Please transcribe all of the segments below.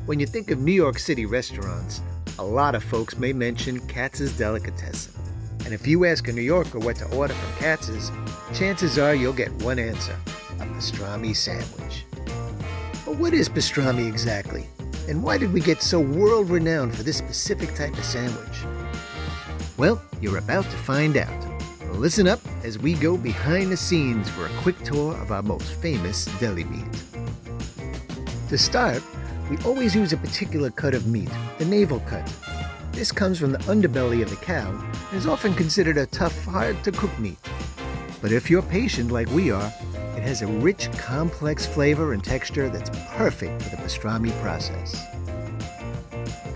When you think of New York City restaurants, a lot of folks may mention Katz's Delicatessen. And if you ask a New Yorker what to order from Katz's, chances are you'll get one answer: a pastrami sandwich. But what is pastrami exactly? And why did we get so world-renowned for this specific type of sandwich? Well, you're about to find out. Listen up as we go behind the scenes for a quick tour of our most famous deli meat. To start, we always use a particular cut of meat, the navel cut. This comes from the underbelly of the cow and is often considered a tough, hard-to-cook meat. But if you're patient like we are, it has a rich, complex flavor and texture that's perfect for the pastrami process.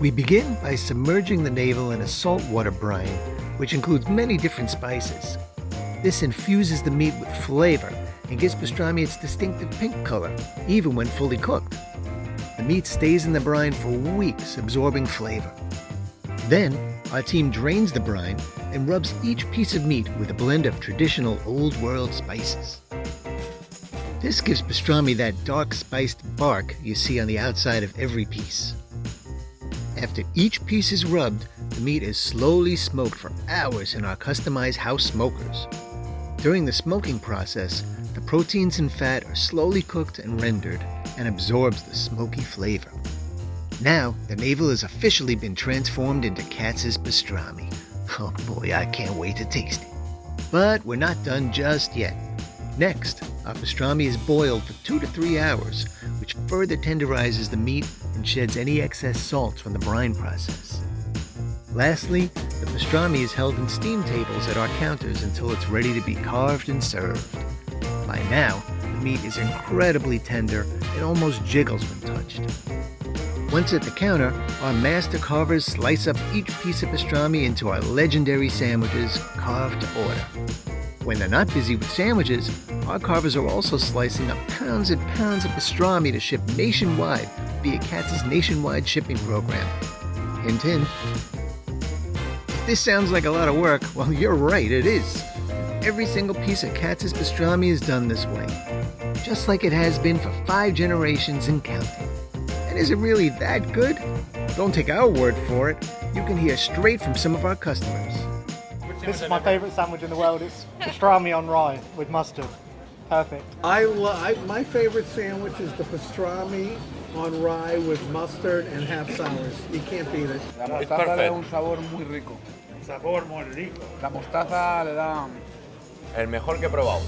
We begin by submerging the navel in a saltwater brine, which includes many different spices. This infuses the meat with flavor and gives pastrami its distinctive pink color, even when fully cooked. The meat stays in the brine for weeks, absorbing flavor. Then, our team drains the brine and rubs each piece of meat with a blend of traditional old-world spices. This gives pastrami that dark spiced bark you see on the outside of every piece. After each piece is rubbed, the meat is slowly smoked for hours in our customized house smokers. During the smoking process, the proteins and fat are slowly cooked and rendered and absorbs the smoky flavor. Now, the navel has officially been transformed into Katz's pastrami. Oh boy, I can't wait to taste it. But we're not done just yet. Next, our pastrami is boiled for 2 to 3 hours, which further tenderizes the meat and sheds any excess salt from the brine process. Lastly, the pastrami is held in steam tables at our counters until it's ready to be carved and served. By now, the meat is incredibly tender and almost jiggles when touched. Once at the counter, our master carvers slice up each piece of pastrami into our legendary sandwiches, carved to order. When they're not busy with sandwiches, our carvers are also slicing up pounds and pounds of pastrami to ship nationwide via Katz's nationwide shipping program. Hint, hint. If this sounds like a lot of work, well, you're right, it is. Every single piece of Katz's pastrami is done this way, just like it has been for 5 generations and counting. And is it really that good? Don't take our word for it. You can hear straight from some of our customers. This is my favourite sandwich in the world. It's pastrami on rye with mustard. Perfect. My favorite sandwich is the pastrami on rye with mustard and half sours. You can't beat it. La mostaza le da un sabor muy rico. Sabor muy rico. La mostaza le da... El mejor que he probado.